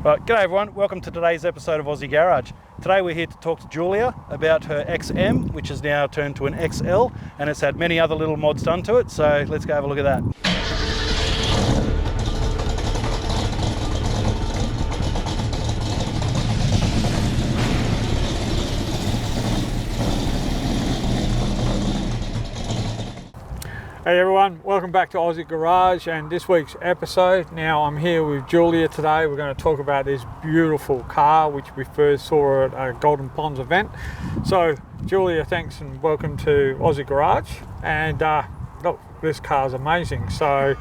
Right, g'day everyone, welcome to today's episode of Aussie Garage. Today we're here to talk to Julia about her XM, which has now turned to an XL, and it's had many other little mods done to it, so let's go have a look at that. Hey everyone, welcome back to Aussie Garage and this week's episode. Now I'm here with Julia today. We're going to talk about this beautiful car which we first saw at a Golden Ponds event. So Julia, thanks and welcome to Aussie Garage. And look, this car's amazing, so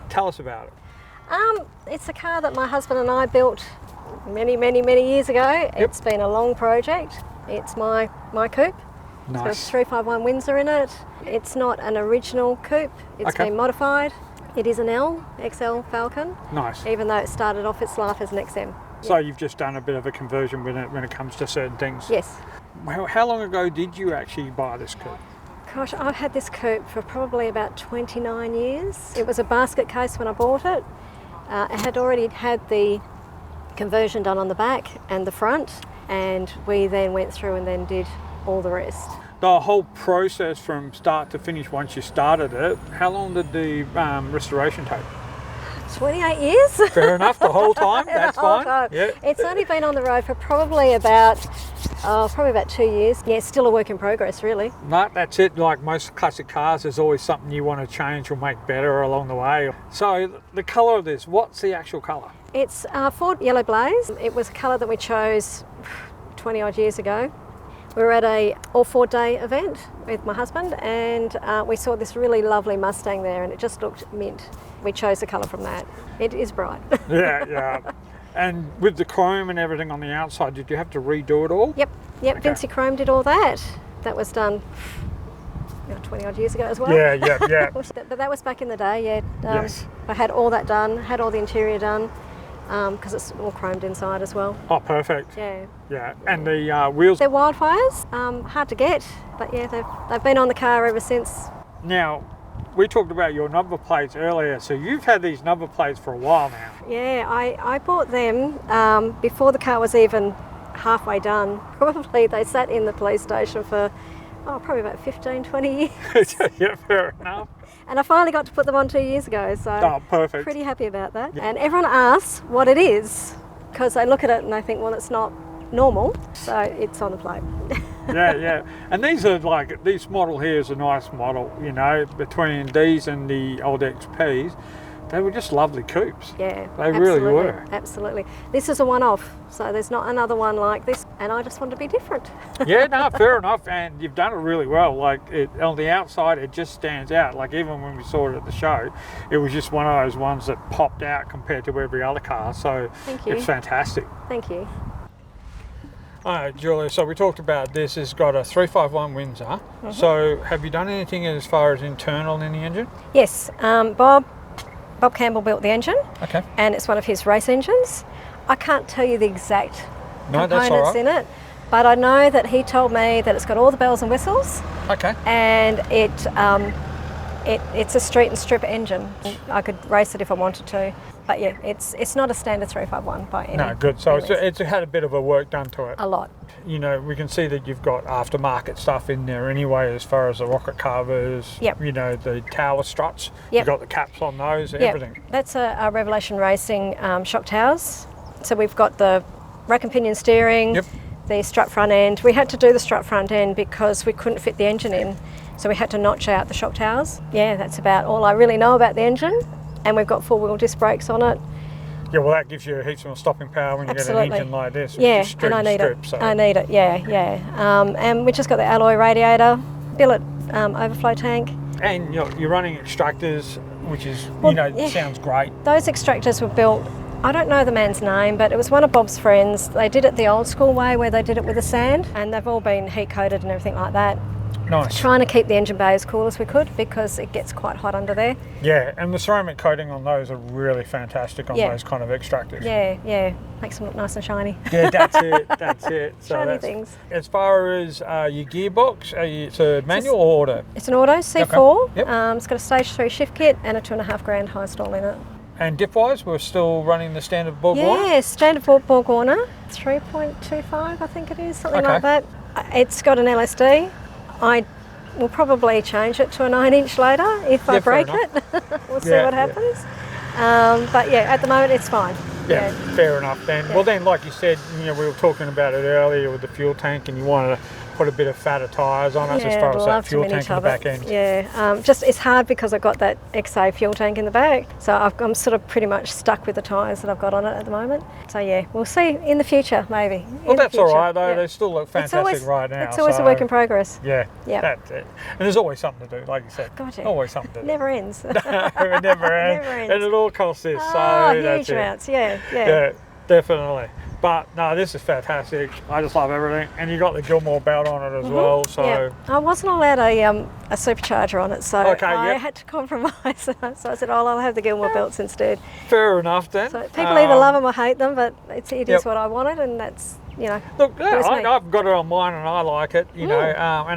tell us about it. It's a car that my husband and I built many years ago. Yep. It's been a long project. It's my coupe. Nice. It's got a 351 Windsor in it. It's not an original coupe. It's been modified. It is an XL Falcon. Nice. Even though it started off its life as an XM. So you've just done a bit of a conversion when it comes to certain things. Yes. How long ago did you actually buy this coupe? Gosh, I've had this coupe for probably about 29 years. It was a basket case when I bought it. It had already had the conversion done on the back and the front, and we then went through and then did all the rest. The whole process from start to finish, once you started it, how long did the restoration take? 28 years. Fair enough, the whole time, that's fine. Yeah. It's only been on the road for probably about 2 years. Yeah, it's still a work in progress, really. No, that's it. Like most classic cars, there's always something you want to change or make better along the way. So the colour of this, what's the actual colour? It's Ford Yellow Blaze. It was a colour that we chose 20 odd years ago. We were at a All Ford Day event with my husband and we saw this really lovely Mustang there and it just looked mint. We chose the colour from that. It is bright. Yeah. And with the chrome and everything on the outside, did you have to redo it all? Yep. Okay. Vinci Chrome did all that. That was done 20 odd years ago as well. Yeah. But that was back in the day, yeah. Yes. I had all that done, had all the interior done. Because it's all chromed inside as well. Oh, perfect. Yeah. And the wheels? They're wildfires, hard to get, but yeah, they've been on the car ever since. Now, we talked about your number plates earlier, so you've had these number plates for a while now. Yeah, I bought them before the car was even halfway done. Probably they sat in the police station for probably about 15, 20 years. Yeah, fair enough. And I finally got to put them on 2 years ago, so perfect. Pretty happy about that. Yeah. And everyone asks what it is, because they look at it and they think, well, it's not normal, so it's on the plate. Yeah. And these are this model here is a nice model, you know, between these and the old XPs. They were just lovely coupes. Yeah, they really were. Absolutely. This is a one-off, so there's not another one like this, and I just want to be different. Yeah, no, fair enough, and you've done it really well. On the outside, it just stands out. Like even when we saw it at the show, it was just one of those ones that popped out compared to every other car. So thank you. It's fantastic. Thank you. All right, Julia, so we talked about this. It's got a 351 Windsor. Mm-hmm. So have you done anything as far as internal in the engine? Yes, Bob Campbell built the engine, and it's one of his race engines. I can't tell you the exact components in it, but I know that he told me that it's got all the bells and whistles. Okay. And it's a street and strip engine. I could race it if I wanted to, but yeah, it's not a standard 351 by any. No, good. So it's had a bit of a work done to it. A lot. You know, we can see that you've got aftermarket stuff in there anyway, as far as the rocket covers. Yep. You know, the tower struts. Yep. You've got the caps on those. Everything. That's a Revelation Racing shock towers. So we've got the rack and pinion steering. Yep. The strut front end. We had to do the strut front end because we couldn't fit the engine in, so we had to notch out the shock towers. Yeah, that's about all I really know about the engine, and we've got four-wheel disc brakes on it. Yeah, well, that gives you heaps more stopping power when you get an engine like this. Yeah, and I need it. So. I need it. Yeah. And we just got the alloy radiator, billet overflow tank. And you're running extractors, which is sounds great. Those extractors were built. I don't know the man's name, but it was one of Bob's friends. They did it the old school way where they did it with the sand, and they've all been heat coated and everything like that. Nice. Trying to keep the engine bay as cool as we could because it gets quite hot under there. Yeah, and the ceramic coating on those are really fantastic on those kind of extractors. Yeah. Makes them look nice and shiny. Yeah, that's it. So shiny things. As far as your gearbox, it's a manual or auto? It's an auto C4. Okay. Yep. It's got a stage 3 shift kit and a $2,500 high stall in it. And dip-wise, we're still running the standard Borg Warner? Yeah, standard Borg Warner, 3.25 I think it is, something like that. It's got an LSD. I will probably change it to a 9-inch later if I break it. We'll see what happens. But yeah, at the moment it's fine. Yeah, fair enough then. Yeah. Well then, like you said, we were talking about it earlier with the fuel tank, and you wanted to put a bit of fatter tyres on us as far as that fuel tank in the back end. Yeah, just it's hard because I've got that XA fuel tank in the back, so I'm sort of pretty much stuck with the tyres that I've got on it at the moment. So yeah, we'll see in the future maybe. Well, that's all right though. They still look fantastic right now. It's always a work in progress. Yeah, that's it. And there's always something to do, like you said. Gotcha. Always something to do. Never ends. It never ends. And it all costs this. Oh, huge amounts. Yeah. Definitely. But no, this is fantastic. I just love everything. And you got the Gilmore belt on it as well. So yeah. I wasn't allowed a supercharger on it, so I had to compromise. So I said, I'll have the Gilmore belts instead. Fair enough then. So people either love them or hate them, but it is what I wanted, and that's, Look, I've got it on mine and I like it, and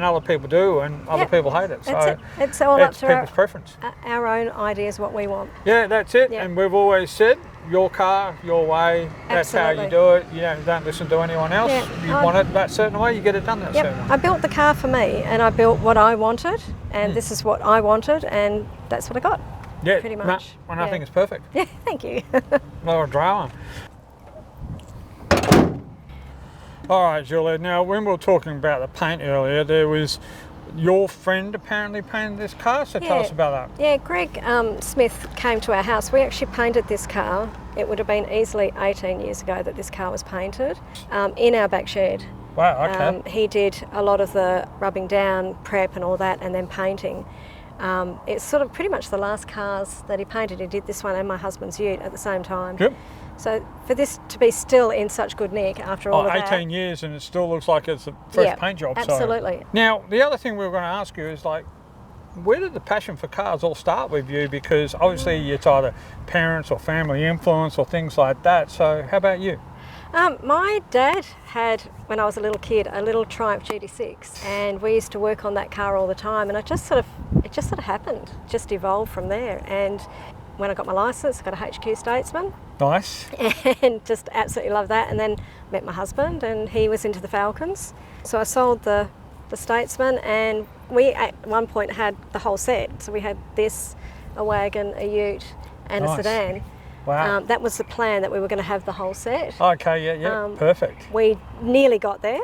other people do, and other people hate it. So that's it. It's all up to people's preference. Our own ideas, what we want. Yeah, that's it. Yep. And we've always said, your car, your way. That's how you do it. Don't listen to anyone else. You want it that certain way, you get it done that certain way. I built the car for me, and I built what I wanted, and this is what I wanted, and that's what I got. Yeah, pretty much. And I think it's perfect. Yeah, thank you. Not a drama. All right, Julia. Now, when we were talking about the paint earlier, there was your friend apparently painted this car, so tell us about that. Yeah, Greg Smith came to our house. We actually painted this car. It would have been easily 18 years ago that this car was painted in our back shed. Wow, okay. He did a lot of the rubbing down, prep and all that, and then painting. It's sort of pretty much the last cars that he painted. He did this one and my husband's ute at the same time. Yep. So for this to be still in such good nick after all of that. 18 years and it still looks like it's a fresh paint job. Absolutely. So. Now, the other thing we were going to ask you is where did the passion for cars all start with you? Because obviously it's either parents or family influence or things like that. So how about you? My dad had, when I was a little kid, a little Triumph GT6, and we used to work on that car all the time, and it just sort of happened, just evolved from there. And when I got my licence, I got a HQ Statesman. Nice. And just absolutely loved that, and then met my husband, and he was into the Falcons. So I sold the Statesman, and we at one point had the whole set. So we had this, a wagon, a ute, and a sedan. Wow. That was the plan, that we were going to have the whole set. Okay, yeah, perfect. We nearly got there,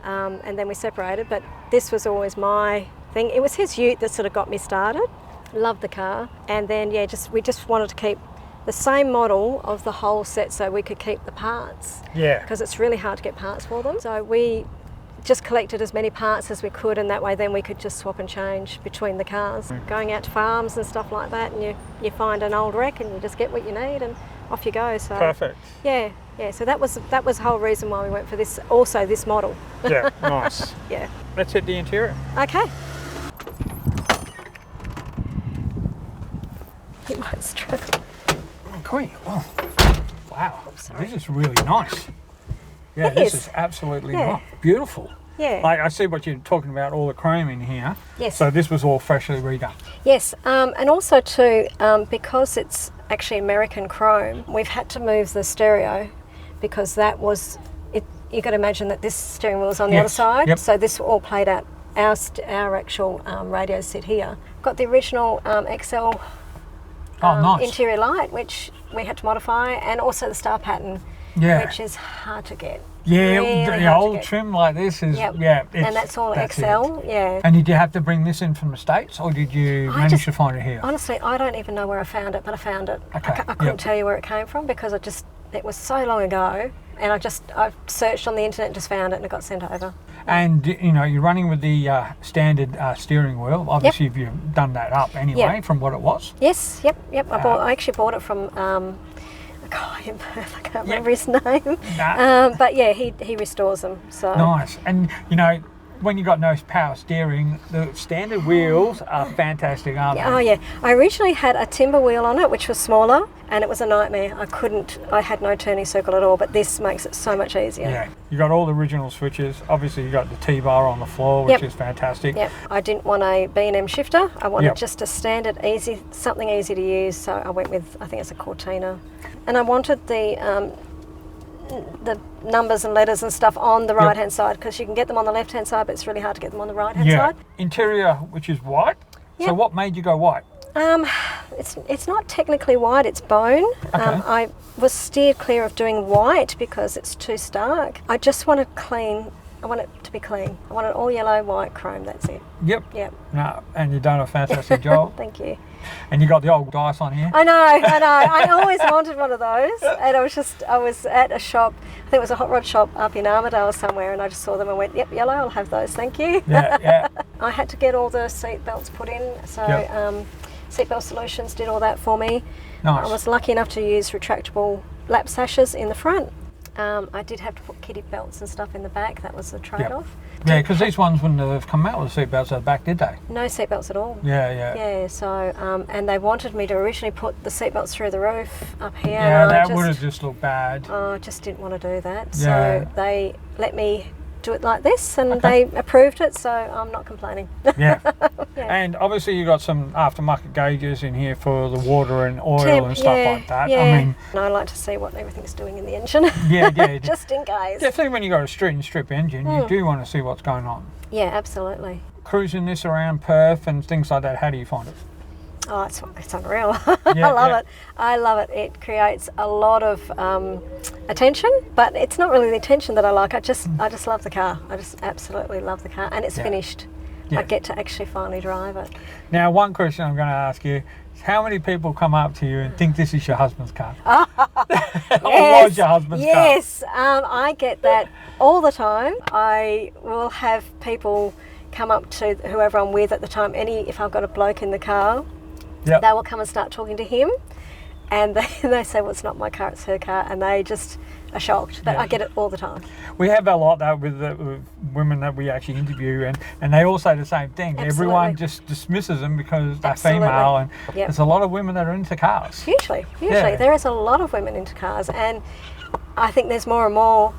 and then we separated, but this was always my thing. It was his ute that sort of got me started. Loved the car, and then we just wanted to keep the same model of the whole set so we could keep the parts. Yeah. Because it's really hard to get parts for them. So we just collected as many parts as we could, and that way then we could just swap and change between the cars. Going out to farms and stuff like that, and you find an old wreck and you just get what you need and off you go. So perfect. Yeah. So that was the whole reason why we went for this, also this model. Yeah, nice. Yeah. Let's hit the interior. Okay. You might struggle. Okay. Oh. Wow. This is really nice. Yeah, this is absolutely nice. Beautiful. Yeah. I see what you're talking about, all the chrome in here. Yes. So this was all freshly redone. Yes, and also too, because it's actually American chrome, we've had to move the stereo because that was, you got to imagine that this steering wheel is on the other side. Yep. So this all played out. Our actual radio sit here. Got the original XL nice. interior light, which we had to modify, and also the star pattern. Yeah. Which is hard to get. Yeah, really the old trim like this is, and that's all XL, And did you have to bring this in from the States, or did you manage to find it here? Honestly, I don't even know where I found it, but I found it. Okay. I couldn't tell you where it came from because it was so long ago, and I searched on the internet and just found it, and it got sent over. And you're running with the standard steering wheel. Obviously, you've done that up anyway from what it was. Yes, yep. I actually bought it from a guy in Perth. I can't remember his name. But yeah, he restores them. So nice. And when you got no power steering, the standard wheels are fantastic, aren't they? Oh yeah, I originally had a timber wheel on it, which was smaller, and it was a nightmare. I had no turning circle at all, but this makes it so much easier. Yeah, you got all the original switches. Obviously, you got the T-bar on the floor, which is fantastic. Yep. I didn't want a B&M shifter. I wanted just a standard, easy, something easy to use. So I went with, I think it's a Cortina, and I wanted the numbers and letters and stuff on the right hand side, because you can get them on the left hand side, but it's really hard to get them on the right hand side. Interior, which is white. So what made you go white? It's not technically white, it's bone. Okay. I was steered clear of doing white because it's too stark. I just wanted clean. I want it to be clean. I want it all yellow, white, chrome, that's it. Yep. Yep. No, and you've done a fantastic job. Thank you. And you got the old dice on here. I know. I always wanted one of those, and I was at a shop, I think it was a hot rod shop up in Armidale somewhere, and I just saw them and went, yep, yellow, I'll have those, thank you. Yeah. I had to get all the seat belts put in, so Seatbelt Solutions did all that for me. Nice. I was lucky enough to use retractable lap sashes in the front. I did have to put kiddie belts and stuff in the back, that was the trade-off. Yeah, because these ones wouldn't have come out with seat belts at the back, did they? No seat belts at all. Yeah. So, and they wanted me to originally put the seat belts through the roof up here. Yeah, that would have just looked bad. I just didn't want to do that. Yeah. So they let me do it like this, and they approved it, so I'm not complaining. Yeah. And obviously you got some aftermarket gauges in here for the water and oil and stuff like that. Yeah. I mean, and I like to see what everything's doing in the engine. Yeah. Just in case. Definitely when you got a street and strip engine, you do want to see what's going on. Yeah, absolutely. Cruising this around Perth and things like that, how do you find it? Oh, it's unreal. I love it. It creates a lot of attention, but it's not really the attention that I like. I just love the car. I just absolutely love the car, and it's finished. I get to actually finally drive it. Now, one question I'm going to ask you is, how many people come up to you and think this is your husband's car? Or was your husband's car? Yes, I get that all the time. I will have people come up to whoever I'm with at the time. If I've got a bloke in the car, they will come and start talking to him, and they say, well, it's not my car, it's her car, and they just are shocked. I get it all the time. We have a lot that with women that we actually interview, and they all say the same thing. Absolutely. Everyone just dismisses them because they're female, and there's a lot of women that are into cars. Hugely. There is a lot of women into cars, and I think there's more and more.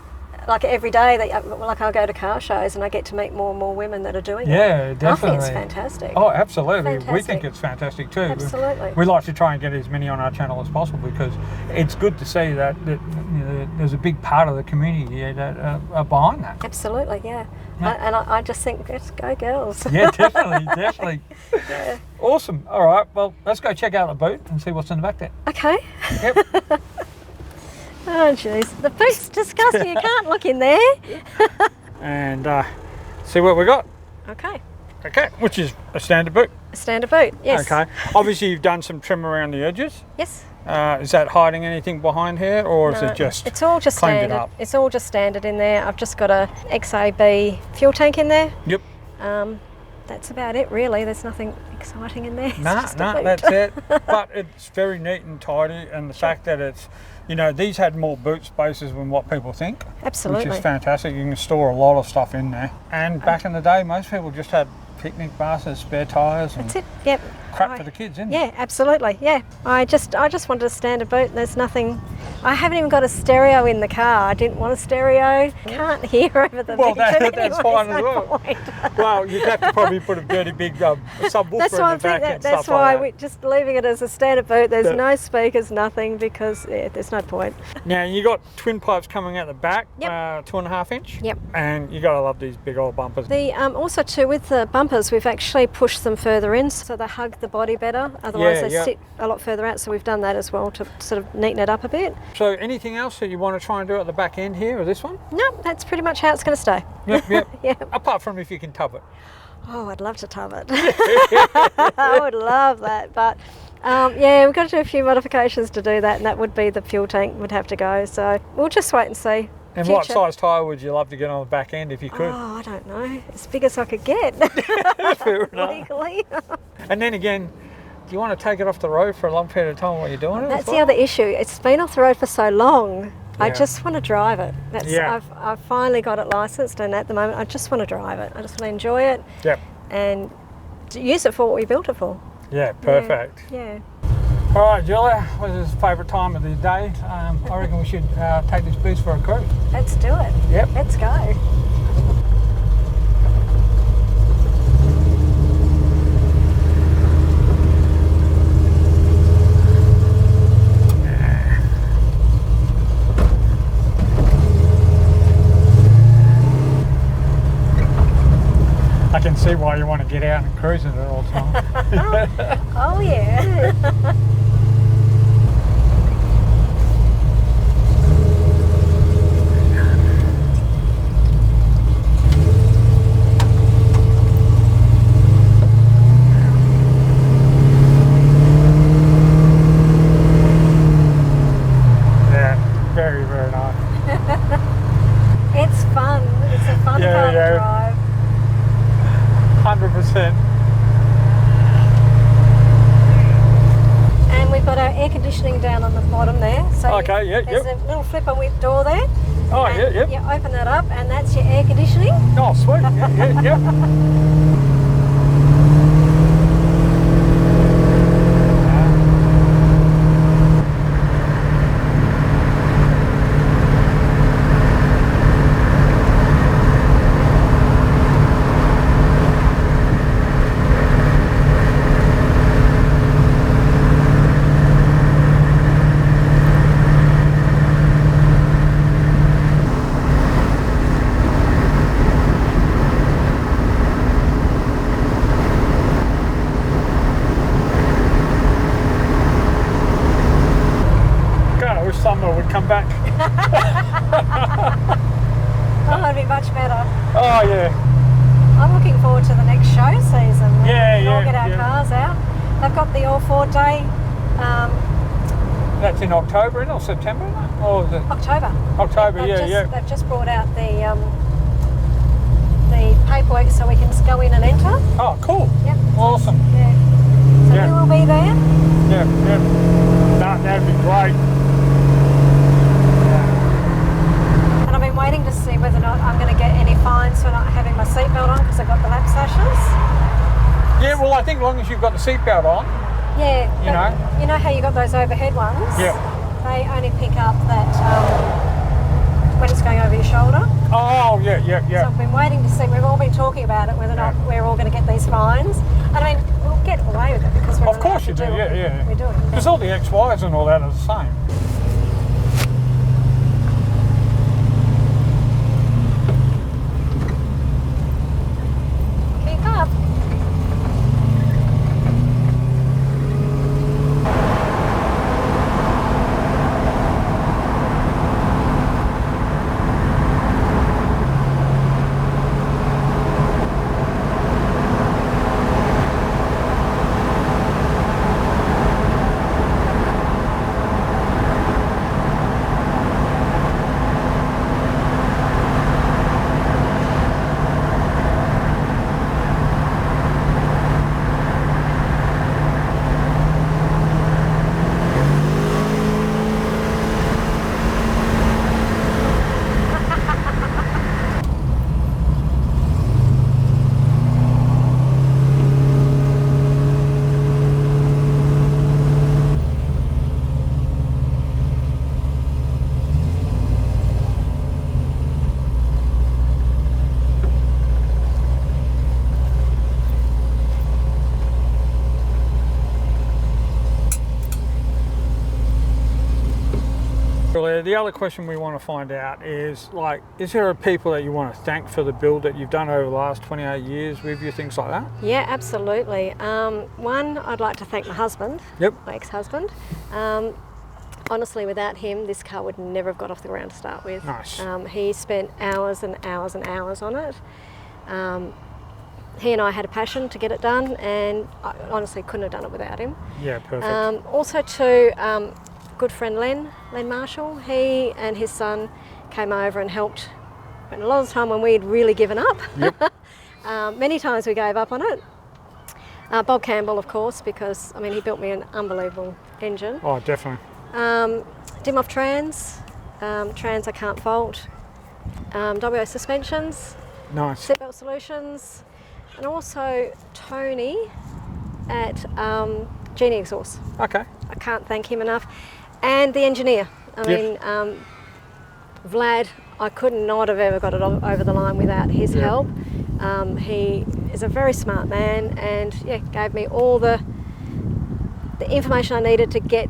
Like every day, I go to car shows and I get to meet more and more women that are doing it. Yeah, definitely. I think it's fantastic. Oh, absolutely. Fantastic. We think it's fantastic too. Absolutely. We like to try and get as many on our channel as possible, because it's good to see that there's a big part of the community that are behind that. Absolutely, yeah. And I just think, let's go girls. Yeah, definitely. Yeah. Awesome. All right, well, let's go check out the boot and see what's in the back there. Okay. Yep. Oh jeez, the boot's disgusting, you can't look in there. And see what we got. Okay, which is a standard boot. a standard boot, yes. Okay, obviously you've done some trim around the edges. Yes. Is that hiding anything behind here, or is it just it's all just cleaned standard. it up? It's all just standard in there. I've just got a XAB fuel tank in there. Yep. That's about it really, there's nothing exciting in there. It's No, just a boot. that's it. But it's very neat and tidy, and the fact that it's, these had more boot spaces than what people think. Absolutely. Which is fantastic. You can store a lot of stuff in there. And back in the day, most people just had picnic baskets, spare tyres, and That's it, yep. crap for the kids, isn't it? Yeah, absolutely, yeah. I just wanted a standard boot. There's nothing, I haven't even got a stereo in the car. I didn't want a stereo. Can't hear over the Well, engine that's anyway, fine so as well. point. Well, you'd have to probably put a dirty big subwoofer That's in why the I'm back thinking and that's stuff why like we're just leaving it as a standard boot. There's no speakers, nothing, because there's no point. that. Now, you got twin pipes coming out the back, Yep. 2.5 inch. Yep. And you got to love these big old bumpers. The also too, with the bumpers, we've actually pushed them further in so they hug the body better. Otherwise, they sit a lot further out. So we've done that as well to sort of neaten it up a bit. So, anything else that you want to try and do at the back end here of this one? No, that's pretty much how it's going to stay. Yep. Yep. Apart from if you can tub it. Oh, I'd love to tub it. I would love that, but we've got to do a few modifications to do that, and that would be the fuel tank would have to go. So we'll just wait and see. And what size tyre would you love to get on the back end if you could? Oh, I don't know. As big as I could get. Fair enough. Legally. And then again, do you want to take it off the road for a long period of time while you're doing it? That's the other issue. It's been off the road for so long I just want to drive it. Yeah. I've finally got it licensed, and at the moment I just want to drive it. I just want to enjoy it. Yep. And to use it for what we built it for. Yeah, perfect. Yeah. All right, Julia, what is your favourite time of the day? I reckon we should take this beast for a cruise. Let's do it. Yep. Let's go. I can see why you want to get out and cruise in it all the time. Oh yeah. Yeah, very, very nice. It's fun. It's a fun car to drive. 100%. And we've got our air conditioning down on the bottom there. So Okay, yeah, there's a little flipper with door there. Oh, and yeah. You open that up, and that's your air conditioning. Oh, sweet. Yeah. Summer would come back. Oh, it'd be much better. Oh yeah. I'm looking forward to the next show season. Yeah, we can all get our yeah. cars out. They've got the All Ford Day. That's in October, or September, or is it? October. October, yeah. They've just brought out the paperwork so we can go in and enter. Oh, cool. Yep. Awesome. Yeah. So Yeah. we will be there. Yeah. That'd be great. And I've been waiting to see whether or not I'm going to get any fines for not having my seatbelt on because I've got the lap sashes. Yeah, well, I think as long as you've got the seatbelt on. Yeah. You know how you got those overhead ones? Yeah. They only pick up that when it's going over your shoulder. Oh, yeah. So I've been waiting to see. We've all been talking about it, whether or not we're all going to get these fines. I mean, we'll get away with it because we're Of course you do, yeah. We do it. Because all the XYs and all that are the same. Keep up. The other question we want to find out is, like, is there people that you want to thank for the build that you've done over the last 28 years with you, things like that? Yeah, absolutely. One, I'd like to thank my husband, Yep. my ex-husband. Honestly, without him, this car would never have got off the ground to start with. Nice. He spent hours and hours and hours on it. He and I had a passion to get it done, and I honestly couldn't have done it without him. Yeah, perfect. Also to good friend Len Marshall, he and his son came over and helped a lot of the time when we had really given up. Yep. Many times we gave up on it. Bob Campbell, of course, because I mean he built me an unbelievable engine. Oh, definitely. Dim off trans, trans I can't fault, WA suspensions, Nice. seatbelt solutions, and also Tony at Genie Exhaust. Okay. I can't thank him enough. And the engineer. I mean, Vlad, I could not have ever got it over the line without his help. He is a very smart man and gave me all the information I needed to get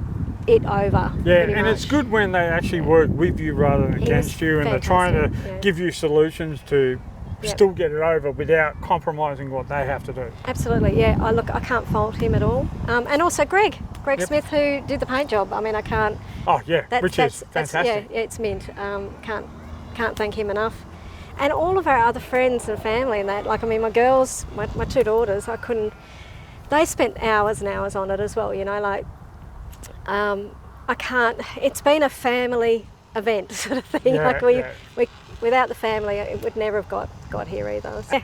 it over. Yeah, and it's good when they actually work with you rather than against you, and they're trying to give you solutions to still get it over without compromising what they have to do. Absolutely, yeah. I can't fault him at all. And also Greg Smith, who did the paint job. I mean, I can't. Oh yeah, which is fantastic. Yeah, it's mint. Can't thank him enough. And all of our other friends and family and that. Like, I mean, my girls, my two daughters, I couldn't. They spent hours and hours on it as well. You know, like. I can't. It's been a family event sort of thing. We without the family, it would never have got here either. So,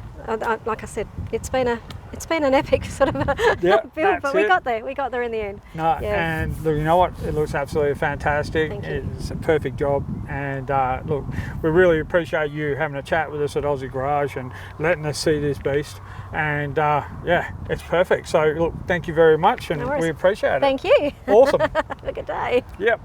like I said, it's been an epic sort of build, but we got there. We got there in the end. No, and look, you know what? It looks absolutely fantastic. Thank you. It's a perfect job, and look, we really appreciate you having a chat with us at Aussie Garage and letting us see this beast. And it's perfect. So look, thank you very much, and we appreciate it. Thank you. Awesome. Have a good day. Yep.